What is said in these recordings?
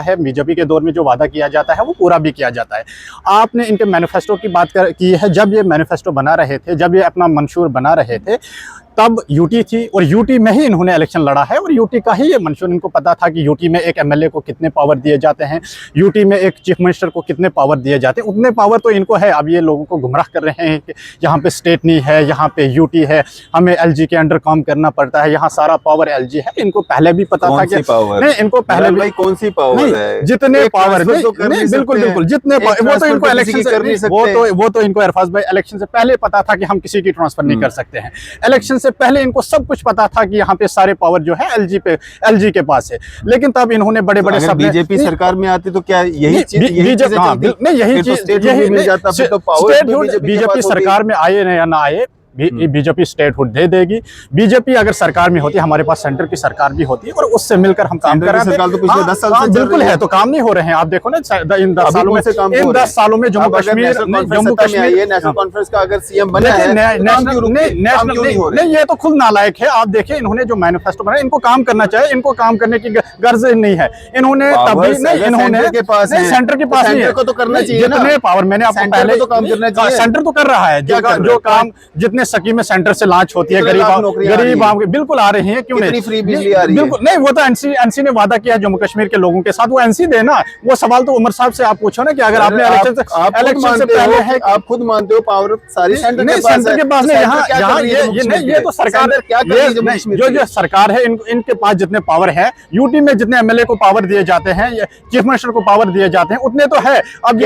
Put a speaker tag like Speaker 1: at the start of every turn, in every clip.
Speaker 1: है, बीजेपी के दौर में जो वादा किया जाता है वो पूरा भी किया जाता है। आपने इनके मैनिफेस्टो की बात की है। जब ये मैनिफेस्टो बना रहे थे, जब ये अपना मंशूर बना रहे थे, तब यूटी थी और यूटी में ही इन्होंने इलेक्शन लड़ा है और यूटी का ही ये मंशूर। इनको पता था कि यूटी में एक एमएलए को कितने पावर दिए जाते हैं, यूटी में एक चीफ मिनिस्टर को कितने पावर दिए जाते हैं। उतने पावर तो इनको है। अब ये लोगों को गुमराह कर रहे हैं कि यहाँ पे स्टेट नहीं है, यहाँ पे यूटी है, हमें एलजी के अंडर काम करना पड़ता है, यहाँ सारा पावर एलजी है। इनको पहले भी पता था कि नहीं, इनको पहले भी
Speaker 2: कौन सी पावर है,
Speaker 1: जितने पावर नहीं, बिल्कुल बिल्कुल, जितने वो तो इनको इलेक्शन से वो तो इनको अरफाज भाई इलेक्शन से पहले पता था कि हम किसी की ट्रांसफर नहीं कर सकते हैं। इलेक्शन से पहले इनको सब कुछ पता था कि यहाँ पे सारे पावर जो है एलजी के पास है। लेकिन तब इन्होंने बड़े बड़े सब
Speaker 2: बीजेपी सरकार में आती तो क्या यही चीज बीजेपी
Speaker 1: सरकार में आए या ना आए, बीजेपी स्टेटहुड दे देगी। बीजेपी अगर सरकार में होती, हमारे पास सेंटर की सरकार भी होती और उससे मिलकर हम काम कर रहे हैं।
Speaker 2: तो पिछले 10 साल से
Speaker 1: बिल्कुल है, तो काम नहीं हो रहे हैं। आप देखो ना इन 10 सालों में जम्मू कश्मीर
Speaker 2: नेशनल कॉन्फ्रेंस का अगर सीएम बना है,
Speaker 1: नहीं, ये तो खुद नालायक है। आप देखिए, इन्होंने जो मैनिफेस्टो बनाया, इनको काम करना चाहिए, इनको काम करने की गर्ज नहीं है। इन्होंने तभी नहीं, इन्होंने सेंटर के पास नहीं है
Speaker 2: तो करना चाहिए।
Speaker 1: जितने पावर मैंने आपको पहले
Speaker 2: तो काम करना चाहिए,
Speaker 1: सेंटर तो कर रहा है जो काम, जितने स्कीमें सेंटर से लॉन्च होती है गरीब बिल्कुल आ रही है। क्यों नहीं
Speaker 2: फ्री बिजली आ रही है?
Speaker 1: बिल्कुल नहीं, वो तो एनसी ने वादा किया जम्मू कश्मीर के लोगों के साथ, वो एनसी देना। वो सवाल तो उमर साहब से आप पूछो ना कि अगर आपने इलेक्शन से पहले है,
Speaker 2: आप खुद मानते हो पावर सारी सेंटर के पास
Speaker 1: नहीं, यहाँ ये तो सरकार जो सरकार है, इनके पास जितने पावर है, यूटी में जितने एमएलए को पावर दिए जाते हैं, चीफ मिनिस्टर को पावर दिए जाते हैं, उतने तो है। अब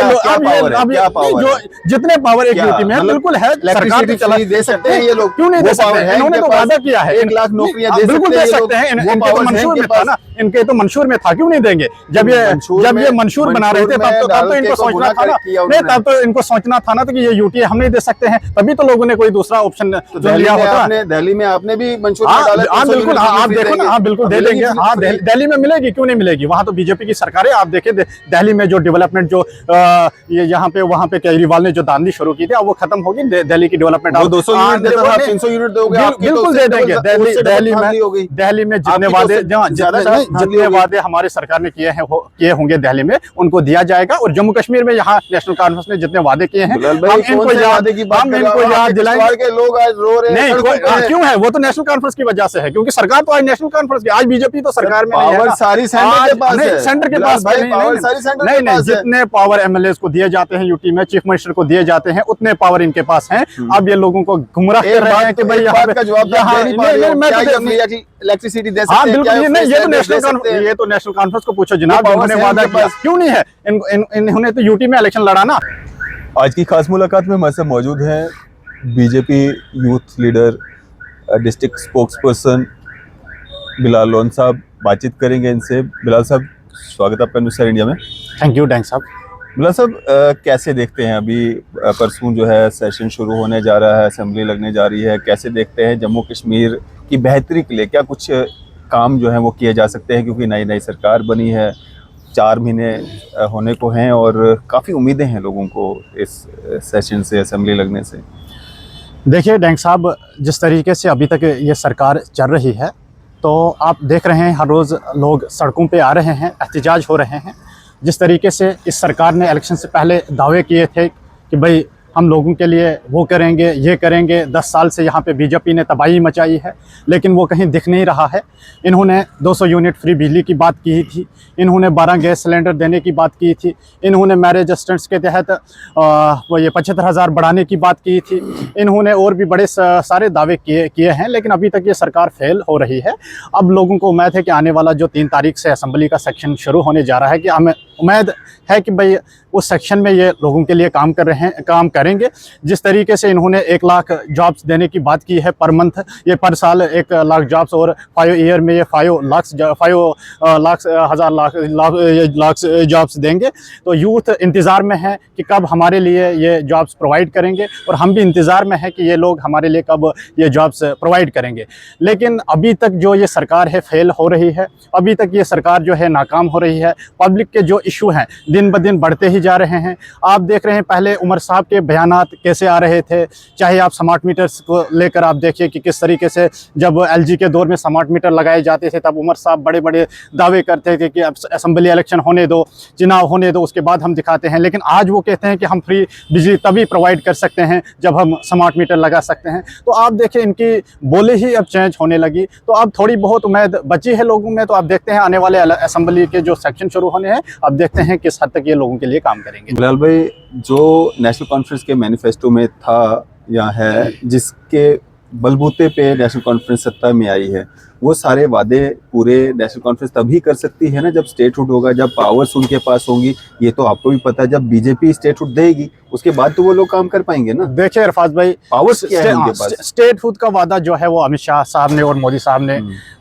Speaker 1: जो जितने पावर एक यूटी में है, बिल्कुल है, सरकार
Speaker 2: दे सकते हैं ये लोग,
Speaker 1: क्यों नहीं दे सकते? इन्होंने तो वादा किया है
Speaker 2: 1 लाख नौकरियां
Speaker 1: बिल्कुल दे सकते हैं। इनके तो मंशूर में था ना, इनके तो मंशूर में था, क्यों नहीं देंगे? जब ये मंशूर बना रहे थे तब तो इनको सोचना था ना, नहीं, तब तो इनको सोचना था ना कि ये यूटी हम नहीं दे सकते हैं, तभी तो लोगों ने कोई दूसरा ऑप्शन लिया होता।
Speaker 2: दिल्ली में आपने भी मंशूर
Speaker 1: बिल्कुल, आप देखो ना, आप बिल्कुल दे देंगे। हाँ, दिल्ली में मिलेगी, क्यों नहीं मिलेगी? वहाँ तो बीजेपी की सरकार है। आप देखिए दिल्ली में जो डेवलपमेंट जो यहाँ पे वहाँ पे केजरीवाल ने जो दांडी शुरू की थी, अब वो खत्म होगी। दिल्ली की डेवलपमेंट
Speaker 2: 200 यूनिट देता था, 300 यूनिट दोगे,
Speaker 1: बिल्कुल दे देंगे। दिल्ली में जितने वादे हमारी सरकार ने किए होंगे दिल्ली में, उनको दिया जाएगा। और जम्मू कश्मीर में यहाँ नेशनल कॉन्फ्रेंस ने जितने वादे किए हैं, हम इनको याद
Speaker 2: दिलाएंगे। लोग आज रो रहे हैं,
Speaker 1: क्यों है? वो तो नेशनल कॉन्फ्रेंस की वजह से है, क्योंकि सरकार तो आज नेशनल कॉन्फ्रेंस की, आज बीजेपी तो सरकार में नहीं है,
Speaker 2: सारी सेंटर के पास है।
Speaker 1: सेंटर के पास नहीं, जितने पावर एमएलए को दिए जाते हैं यूटी में, चीफ मिनिस्टर को दिए जाते हैं, उतने पावर इनके पास हैं। अब ये लोगों को गुमराह कर रहे हैं कि भाई
Speaker 2: इलेक्ट्रिसिटी दे
Speaker 1: सकते हैं। ये तो नेशनल कॉन्फ्रेंस को पूछो जनाब, इन्होंने वादा किया, क्यों नहीं है? इन्होंने तो यूटी में इलेक्शन लड़ा ना।
Speaker 2: आज की खास मुलाकात में हमारे साथ मौजूद हैं BJP youth leader, district spokes person Bilal loan साहब। बातचीत करेंगे इनसे। बिलाल साहब, स्वागत है आपका न्यूज़ इंडिया में।
Speaker 1: थैंक यू डैंग साहब।
Speaker 2: बिलाल साहब, कैसे देखते हैं, अभी परसों जो है सेशन शुरू होने जा रहा है, असेंबली लगने जा रही है, कैसे देखते हैं जम्मू कश्मीर की बेहतरी के लिए क्या कुछ काम जो है वो किए जा सकते हैं? क्योंकि नई सरकार बनी है, 4 महीने होने को हैं और काफ़ी उम्मीदें हैं लोगों को इस सेशन से, असेंबली लगने से।
Speaker 1: देखिए डैंग साहब, जिस तरीके से अभी तक ये सरकार चल रही है, तो आप देख रहे हैं हर रोज़ लोग सड़कों पे आ रहे हैं, एहतजाज हो रहे हैं। जिस तरीके से इस सरकार ने इलेक्शन से पहले दावे किए थे कि भाई हम लोगों के लिए वो करेंगे, ये करेंगे, 10 साल से यहाँ पे बीजेपी ने तबाही मचाई है, लेकिन वो कहीं दिख नहीं रहा है। इन्होंने 200 यूनिट फ्री बिजली की बात की थी, इन्होंने 12 गैस सिलेंडर देने की बात की थी, इन्होंने मैरिज असिस्टेंट्स के तहत वो ये 75,000 बढ़ाने की बात की थी, इन्होंने और भी बड़े सारे दावे किए हैं, लेकिन अभी तक ये सरकार फेल हो रही है। अब लोगों को उम्मीद है कि आने वाला जो 3 तारीख से असेंबली का सेक्शन शुरू होने जा रहा है, कि हमें उम्मीद है कि भाई उस सेक्शन में ये लोगों के लिए काम करेंगे। जिस तरीके से इन्होंने 1 लाख जॉब्स देने की बात की है पर मंथ, ये पर साल 1 लाख जॉब्स, और 5 ईयर में ये 5 लाख जॉब्स देंगे। तो यूथ इंतज़ार में है कि कब हमारे लिए ये जॉब्स प्रोवाइड करेंगे, और हम भी इंतज़ार में है कि ये लोग हमारे लिए कब ये जॉब्स प्रोवाइड करेंगे। लेकिन अभी तक जो ये सरकार है फेल हो रही है, अभी तक ये सरकार जो है नाकाम हो रही है। पब्लिक के जो इशू हैं, दिन ब दिन बढ़ते ही जा रहे हैं। आप देख रहे हैं पहले उमर साहब के बयानात कैसे आ रहे थे, चाहे आप स्मार्ट मीटर्स को लेकर आप देखिए कि किस तरीके से जब एलजी के दौर में स्मार्ट मीटर लगाए जाते थे तब उमर साहब बड़े बड़े दावे करते थे कि अब असेंबली इलेक्शन होने दो, चुनाव होने दो, उसके बाद हम दिखाते हैं। लेकिन आज वो कहते हैं कि हम फ्री बिजली तभी प्रोवाइड कर सकते हैं जब हम स्मार्ट मीटर लगा सकते हैं। तो आप देखिए इनकी बोली ही अब चेंज होने लगी। तो अब थोड़ी बहुत उम्मीद बची है लोगों में। तो आप देखते हैं आने वाले असेंबली के जो सेक्शन शुरू होने हैं, अब देखते हैं किस हद तक ये लोगों के लिए काम करेंगे।
Speaker 2: बिलाल भाई, जो नेशनल कॉन्फ्रेंस के मैनिफेस्टो में था या है, जिसके बलबूते पे नेशनल कॉन्फ्रेंस सत्ता में आई है, वो सारे वादे पूरे नेशनल कॉन्फ्रेंस तभी कर सकती है ना जब स्टेटहुड होगा, जब पावर्स उनके पास होंगी। ये तो आपको भी पता है, जब बीजेपी स्टेटहुड देगी उसके बाद तो वो लोग काम कर पाएंगे ना।
Speaker 1: देखिए अरफाज भाई,
Speaker 2: पावर्स क्या है उनके पास?
Speaker 1: स्टेटहुड का वादा जो है वो अमित शाह साहब ने और मोदी साहब ने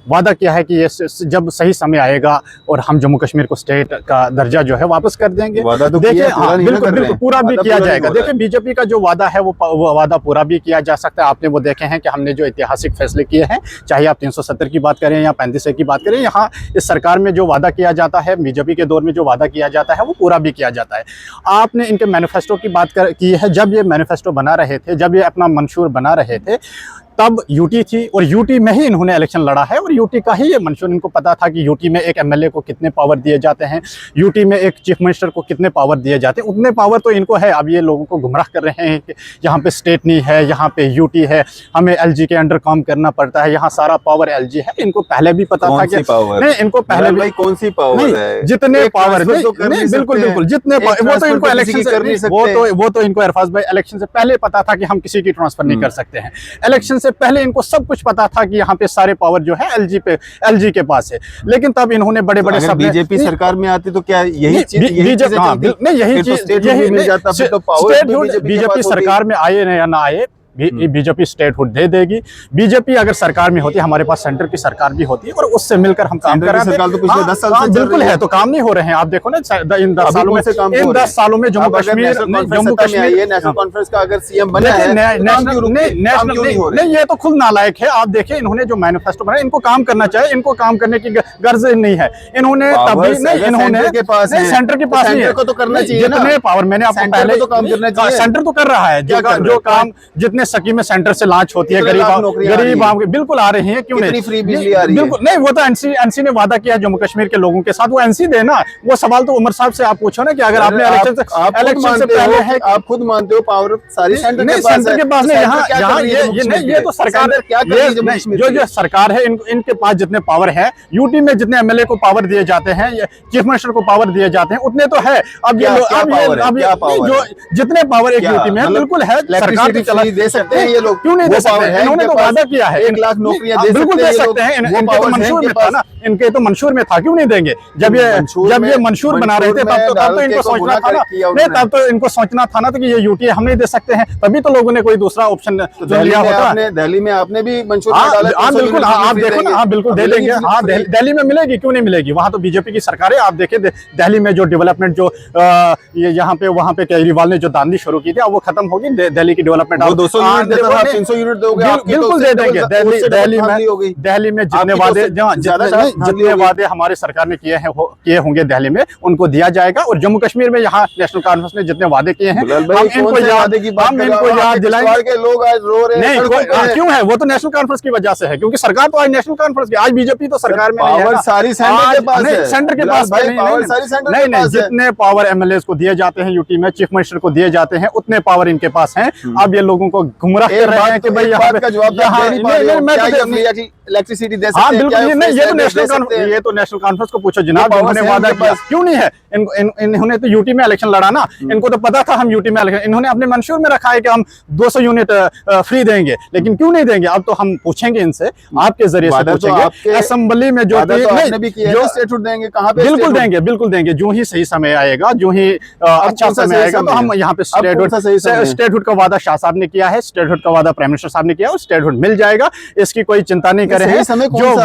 Speaker 1: वादा किया है कि ये जब सही समय आएगा और हम जम्मू कश्मीर को स्टेट का दर्जा जो है वापस कर देंगे।
Speaker 2: वादा तो
Speaker 1: देखिए
Speaker 2: बिल्कुल
Speaker 1: बिल्कुल पूरा भी किया जाएगा। देखिए बीजेपी का जो वादा है वो वादा पूरा भी किया जा सकता है। आपने वो देखे हैं कि हमने जो ऐतिहासिक फैसले किए हैं, चाहे आप 370 की बात करें या 35A की बात करें, यहाँ इस सरकार में जो वादा किया जाता है, बीजेपी के दौर में जो वादा किया जाता है वो पूरा भी किया जाता है। आपने इनके मैनिफेस्टो की बात की है। जब ये मैनिफेस्टो बना रहे थे, जब ये अपना मंशूर बना रहे थे, तब यूटी थी और यूटी में ही इन्होंने इलेक्शन लड़ा है और यूटी का ही ये मंशूर। इनको पता था कि यूटी में एक एमएलए को कितने पावर दिए जाते हैं, यूटी में एक चीफ मिनिस्टर को कितने पावर दिए जाते हैं। उतने पावर तो इनको है। अब ये लोगों को गुमराह कर रहे हैं कि यहाँ पे स्टेट नहीं है, यहाँ पे यूटी है, हमें एलजी के अंडर काम करना पड़ता है, यहाँ सारा पावर एलजी है। इनको पहले भी पता था कि नहीं, इनको पहले भी
Speaker 2: कौन सी पावर है,
Speaker 1: जितने पावर नहीं, बिल्कुल बिल्कुल जितने वो तो इनको इलेक्शन से वो तो इनको अरफाज भाई इलेक्शन से पहले पता था कि हम किसी की ट्रांसफर नहीं कर सकते हैं। इलेक्शन से पहले इनको सब कुछ पता था कि यहाँ पे सारे पावर जो है एलजी के पास है। लेकिन तब इन्होंने बड़े बड़े सब
Speaker 2: बीजेपी सरकार में आती तो क्या यही चीज
Speaker 1: बीजेपी सरकार में आए या ना आए, बीजेपी स्टेटहुड दे देगी। बीजेपी अगर सरकार में होती, हमारे पास सेंटर की सरकार भी होती और उससे मिलकर हम काम कर रहे हैं।
Speaker 2: तो पिछले 10 साल से
Speaker 1: बिल्कुल है, तो काम नहीं हो रहे हैं। आप देखो ना इन 10 सालों में जम्मू कश्मीर
Speaker 2: नेशनल कॉन्फ्रेंस का अगर सीएम बना है,
Speaker 1: नहीं, ये तो खुद नालायक है। आप देखिए इन्होंने जो मैनिफेस्टो बनाया, इनको काम करना चाहिए, इनको काम करने की गर्ज नहीं है। इन्होंने तभी नहीं, इन्होंने सेंटर के पास नहीं है
Speaker 2: को तो करना चाहिए।
Speaker 1: जितने पावर मैंने आपको पहले
Speaker 2: काम करना चाहिए,
Speaker 1: सेंटर तो कर रहा है जो काम, जितने सकी में सेंटर से लॉन्च होती है, गरीब आम बिल्कुल आ रही है। क्यों नहीं,
Speaker 2: फ्री बिजली आ रही है?
Speaker 1: बिल्कुल नहीं, वो तो एनसी ने वादा किया जम्मू कश्मीर के लोगों के साथ, वो एनसी देना। वो सवाल तो उमर साहब से आप पूछो ना कि अगर आपने इलेक्शन से पहले है,
Speaker 2: आप खुद मानते हो पावर सारी सेंटर के
Speaker 1: पास नहीं, यहाँ ये तो सरकार जो सरकार है, इनके पास जितने पावर है, यूटी में जितने एमएलए को पावर दिए जाते हैं, चीफ मिनिस्टर को पावर दिए जाते हैं, उतने तो है। अब जो जितने पावर एक यूटी में बिल्कुल है, सरकार
Speaker 2: दे सकते हैं ये लोग,
Speaker 1: क्यों नहीं दे सकते? इन्होंने तो वादा किया है
Speaker 2: 1 लाख नौकरियां
Speaker 1: बिल्कुल दे सकते हैं। इनके तो मंशूर में था ना, इनके तो मंशूर में था, क्यों नहीं देंगे? जब ये मंशूर बना रहे थे तब तो इनको सोचना था ना, नहीं तब तो इनको सोचना था ना कि ये यूटी हम नहीं दे सकते हैं, तभी तो लोगों ने कोई दूसरा ऑप्शन लिया होता।
Speaker 2: दिल्ली में आपने भी मंशूर
Speaker 1: बिल्कुल, आप देखो ना, हाँ बिल्कुल दे देंगे। हाँ दिल्ली में मिलेगी, क्यों नहीं मिलेगी? वहाँ तो बीजेपी की सरकार है। आप देखें दिल्ली में जो डेवलपमेंट जो यहाँ पे वहाँ पे केजरीवाल ने जो दांडी शुरू की थी, अब वो खत्म होगी। दिल्ली की डेवलपमेंट
Speaker 2: 200 यूनिट देता था, 300 यूनिट दोगे,
Speaker 1: बिल्कुल दे देंगे। दिल्ली में जितने वादे हमारे सरकार ने किए होंगे दिल्ली में, उनको दिया जाएगा। और जम्मू कश्मीर में यहाँ नेशनल कॉन्फ्रेंस ने जितने वादे किए हैं, हम इनको याद दिलाएंगे।
Speaker 2: लोग आज रो रहे हैं,
Speaker 1: क्यों है? वो तो नेशनल कॉन्फ्रेंस की वजह से है, क्योंकि सरकार तो आज नेशनल कॉन्फ्रेंस की, आज बीजेपी तो सरकार में नहीं है,
Speaker 2: सारी सेंटर के पास है।
Speaker 1: सेंटर के पास नहीं, जितने पावर एमएलए को दिए जाते हैं यूटी में, चीफ मिनिस्टर को दिए जाते हैं, उतने पावर इनके पास हैं। अब ये लोगों को गुमराह कर रहे हैं कि भाई यहाँ पे
Speaker 2: इलेक्ट्रिसिटी दे सकते
Speaker 1: हैं। बिल्कुल, ये तो नेशनल कॉन्फ्रेंस को पूछो जनाब, इन्होंने वादा किया, क्यों नहीं है? इन्होंने तो यूटी में इलेक्शन लड़ा ना, इनको तो पता था हम यूटी में इलेक्शन, इन्होंने अपने मंशूर में रखा है कि हम 200 यूनिट फ्री देंगे, लेकिन क्यों नहीं देंगे? अब तो हम पूछेंगे इनसे, आपके जरिए से पूछेंगे। असेंबली में जो
Speaker 2: देंगे, कहाँ पे?
Speaker 1: बिल्कुल देंगे, जो ही सही समय आएगा, जो ही अच्छा समय आएगा, तो हम यहाँ पे स्टेटहुड का वादा शाह साहब ने किया है, स्टेटहुड का वादा प्राइम मिनिस्टर साहब ने किया है, स्टेटहुड मिल जाएगा, इसकी कोई चिंता नहीं करे हैं। जो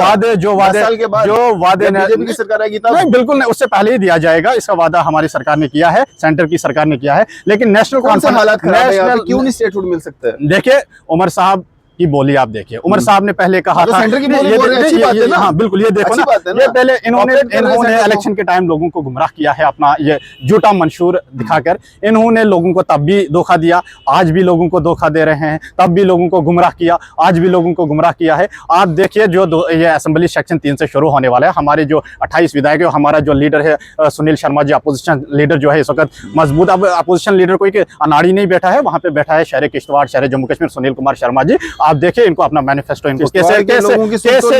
Speaker 1: वादे बीजेपी की सरकार आएगी तब नहीं, बिल्कुल नहीं, उससे पहले ही दिया जाएगा। इसका वादा हमारी सरकार ने किया है, सेंटर की सरकार ने किया है। लेकिन नेशनल कॉन्फ्रेंस
Speaker 2: हालात खराब है, क्यों नहीं स्टेटहुड मिल सकता है?
Speaker 1: देखिए उमर साहब की बोली आप देखिए। उमर साहब ने पहले कहा
Speaker 2: तो
Speaker 1: था
Speaker 2: सेंटर की बोली बोल रहे हैं, अच्छी बात है ना?
Speaker 1: हाँ बिल्कुल, ये देखो
Speaker 2: अच्छी
Speaker 1: ना,
Speaker 2: बात है ना?
Speaker 1: ये पहले इन्होंने
Speaker 2: Cooperate कर रहे हैं
Speaker 1: इन्होंने
Speaker 2: सेंटर को।
Speaker 1: इलेक्शन के टाइम लोगों को गुमराह किया है, अपना ये झूठा मंशूर दिखाकर। इन्होंने लोगों को तब भी धोखा दिया, आज भी लोगों को धोखा दे रहे हैं, तब भी लोगों को गुमराह किया, आज भी लोगों को गुमराह किया है। आप देखिए जो ये असेंबली सेक्शन 3 से शुरू होने वाला है, हमारे जो 28 विधायक है, हमारा जो लीडर है सुनील शर्मा जी, अपोजिशन लीडर जो है इस वक्त मजबूत, अब अपोजिशन लीडर कोई अनाड़ी नहीं बैठा है, वहाँ पे बैठा है शहर किश्तवाड़, शहर जम्मू कश्मीर सुनील कुमार शर्मा जी। आप देखिए इनको अपना मैनिफेस्टो, इनको कैसे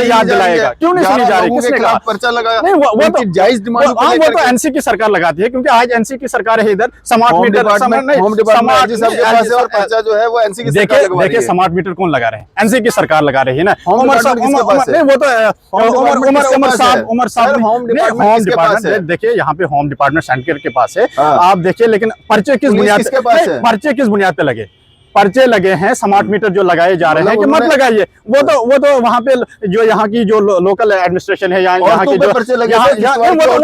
Speaker 1: याद दिलाएगा, क्यों नहीं सुनी जा रही, किसने कहा
Speaker 2: पर्चा लगाया?
Speaker 1: नहीं, वो तो
Speaker 2: जायज डिमांड
Speaker 1: वो तो एनसी की सरकार लगाती है, क्योंकि आज एनसी की सरकार है इधर। स्मार्ट मीटर
Speaker 2: होम डिपार्टमेंट जी सबके पास है, और पर्चा जो है वो एनसी की सरकार लगवा रही है।
Speaker 1: देखिए स्मार्ट मीटर कौन लगा रहे हैं? एनसी की सरकार लगा रही है ना।
Speaker 2: उमर साहब, नहीं वो तो
Speaker 1: उमर साहब होम डिपार्टमेंट, देखिए यहाँ पे होम डिपार्टमेंट सेंटर के पास है। आप देखिए, लेकिन पर्चे किस बुनियाद पे, पर्चे किस बुनियाद पे लगे? पर्चे लगे हैं, स्मार्ट मीटर जो लगाए जा रहे हैं कि मत लगाइए। वो तो वहाँ पे जो यहाँ की जो लोकल एडमिनिस्ट्रेशन है, यहाँ की जो वो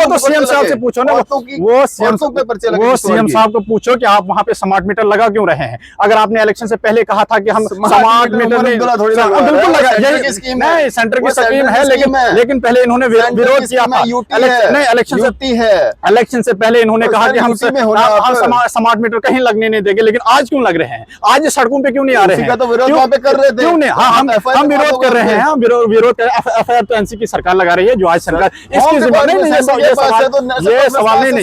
Speaker 1: तो सीएम साहब से पूछो ना, वो सीएम साहब को पूछो कि आप वहाँ पे स्मार्ट मीटर लगा क्यों रहे हैं। अगर आपने इलेक्शन से पहले कहा था कि हम स्मार्ट मीटर बिल्कुल लगा, नहीं सेंटर की स्कीम है, लेकिन पहले इन्होंने विरोध किया था। नहीं, इलेक्शन से पहले इन्होंने कहा कि हम स्मार्ट मीटर कहीं लगने नहीं देंगे, लेकिन आज क्यों लग रहे हैं? आज सड़कों पे क्यों नहीं आ रहे हैं?
Speaker 2: तो विरोध वहाँ पे कर रहे थे,
Speaker 1: क्यों नहीं? हाँ, हम विरोध कर रहे हैं, हम विरोध कर। एफआईआर तो एनसी की सरकार लगा रही है, जो आज सरकार इसकी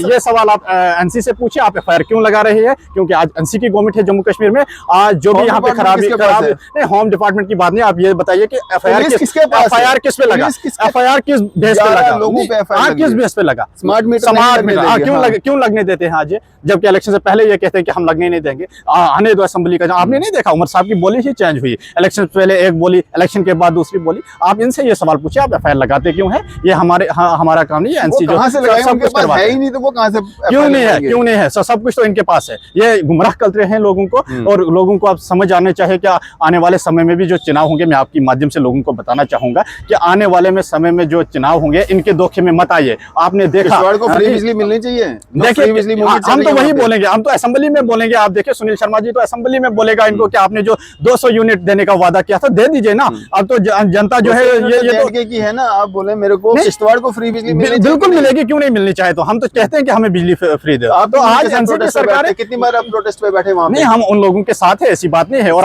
Speaker 1: ये सवाल आप एनसी से पूछिए, आप एफआईआर क्यों लगा रही है? क्योंकि आज एनसी की गवर्नमेंट है जम्मू कश्मीर में। आज जो भी यहाँ पे खराबी नहीं, होम डिपार्टमेंट की बात नहीं, आप ये बताइए कि एफआईआर किस पे लगा? एफआईआर किस बेस पे लगा? लोगों पे किस बेस पे लगा? स्मार्ट मीटर क्यों लगने देते हैं आज, जबकि इलेक्शन से पहले ये कहते हैं कि हम लगने नहीं देंगे। आने दो असेंबली का। आपने नहीं देखा उमर साहब की बोली ही चेंज हुई, इलेक्शन से पहले एक बोली, इलेक्शन के बाद दूसरी बोली। आप इनसे ये सवाल पूछिए, आप एफआईआर लगाते क्यों है? ये हमारा काम नहीं है। एनसी जो सब कुछ करवाता है ही नहीं, तो वो कहां से क्यों नहीं है? सब कुछ तो इनके पास है। ये गुमराह करते हैं लोगों को, और लोगों को आप समझ आने चाहिए कि आने वाले समय में भी जो चुनाव होंगे, मैं आपकी माध्यम से लोगों को बताना चाहूंगा कि आने वाले में समय में जो चुनाव होंगे, इनके धोखे में मत आइए। आपने देखा
Speaker 2: को फ्री बिजली मिलनी चाहिए।
Speaker 1: देखिए हम तो वही बोलेंगे, हम तो असेंबली में बोलेंगे। आप देखिए सुनील शर्मा जी तो असेंबली में बोलेगा इनको कि आपने जो 200 यूनिट देने का वादा किया था, दे दीजिए ना। अब तो जनता जो है ये तो
Speaker 2: की है ना, आप बोले मेरे को किश्तवाड़ को फ्री बिजली
Speaker 1: बिल्कुल मिलेगी, क्यों नहीं मिलनी चाहिए? तो हम तो कहते हैं कि हमें बिजली फ्री दे।
Speaker 2: आप तो आज एनसी की सरकार है, कितनी बार आप प्रोटेस्ट पे बैठे वहां पे?
Speaker 1: नहीं, हम उन लोगों के साथ है, ऐसी बात नहीं है। और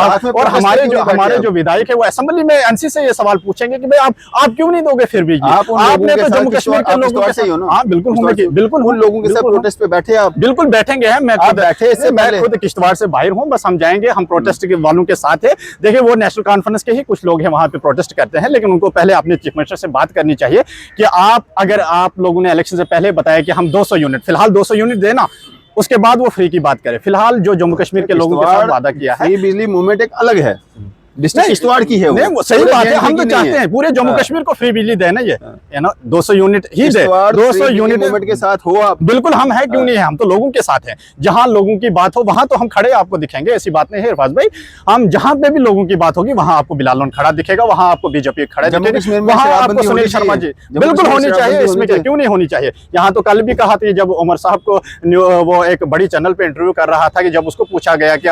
Speaker 1: हमारे जो विधायक है वो असेंबली में एनसी से ये सवाल पूछेंगे कि भाई आप क्यों नहीं दोगे फिर बिजली? आपने तो जम्मू कश्मीर के लोगों से, हाँ बिल्कुल उन लोगों के साथ प्रोटेस्ट पे बैठे आप? बिल्कुल बैठेंगे। मैं खुद किश्तवाड़ से बाहर हूँ, बस हम जाएंगे, हम प्रोटेस्ट के वालों के साथ है। देखिए वो नेशनल कॉन्फ्रेंस के ही कुछ लोग हैं वहां पे प्रोटेस्ट करते हैं, लेकिन उनको पहले अपने चीफ मिनिस्टर से बात करनी चाहिए कि अगर आप लोगों ने इलेक्शन से पहले बताया कि हम 200 यूनिट, फिलहाल 200 यूनिट देना, उसके बाद वो फ्री की बात करें। फिलहाल जो जम्मू कश्मीर के लोगों के साथ वादा किया है,
Speaker 2: बिजली मूवमेंट एक अलग है, डिस्ट्रिक्ट किश्तवाड़ की है वो।
Speaker 1: सही बात है, हम तो चाहते हैं पूरे जम्मू कश्मीर को फ्री बिजली देना, ये है ना, 200 यूनिट ही दे। 200 यूनिट मूवमेंट के साथ हो आप? बिल्कुल हम है, क्यों नहीं है? हम तो लोगों के साथ हैं। जहां लोगों की बात हो वहां तो हम खड़े आपको दिखेंगे, ऐसी बात नहीं है इरफाज भाई। हम जहां पे भी लोगों की बात होगी वहां आपको बिलाल लोन खड़ा दिखेगा, वहां आपको बीजेपी खड़ा दिखेगा, वहां आपको सुनील शर्मा जी बिल्कुल होनी चाहिए। इसमें क्यों नहीं होनी चाहिए? यहाँ तो कल भी कहा था, जब उमर साहब को वो एक बड़ी चैनल पे इंटरव्यू कर रहा था, कि जब उसको पूछा गया कि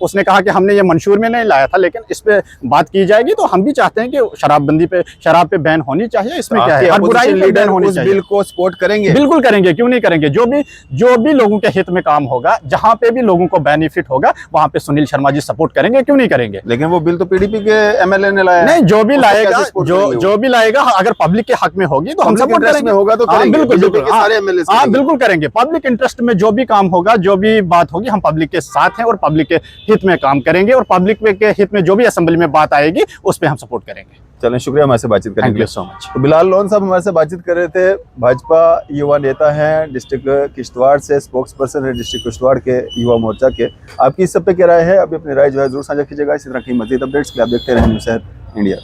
Speaker 1: उसने कहा कि हमने ये मंशूर में नहीं लाया था, लेकिन इस पे बात की जाएगी। तो हम भी चाहते हैं कि शराब पे बैन होनी चाहिए। इसमें क्या है, हर बुराई पे बैन होनी चाहिए। बिल को सपोर्ट करेंगे? बिल्कुल करेंगे, क्यों नहीं करेंगे? जो भी लोगों के हित में काम होगा, जहां पे भी लोगों को बेनिफिट होगा, वहां पे सुनील शर्मा जी सपोर्ट करेंगे, क्यों नहीं करेंगे?
Speaker 2: लेकिन वो बिल तो पीडीपी के एमएलए ने लाया।
Speaker 1: नहीं, जो भी लाएगा अगर पब्लिक के हक में होगी तो हम सपोर्ट करेंगे।
Speaker 2: होगा तो
Speaker 1: बिल्कुल करेंगे। पब्लिक इंटरेस्ट में जो भी काम होगा, जो भी बात होगी, हम पब्लिक के साथ हैं और पब्लिक के हित में काम करेंगे, और पब्लिक के हित में जो भी असेंबली में बात आएगी उस पे हम सपोर्ट करेंगे।
Speaker 2: चलें, शुक्रिया हमारे से बातचीत करने के लिए।
Speaker 1: So much.
Speaker 2: तो बिलाल लोन साहब हमारे से बातचीत कर रहे थे, भाजपा युवा नेता हैं, डिस्ट्रिक्ट किश्तवाड़ से, स्पोक्स पर्सन है डिस्ट्रिक्ट किश्तवाड़ के युवा मोर्चा के। आपकी इस सब पे क्या राय है? अभी अपनी राय जो है जरूर साझा कीजिएगा। इसी तरह की मजीद अपडेट्स के लिए आप देखते रहें न्यूज़ इंडिया।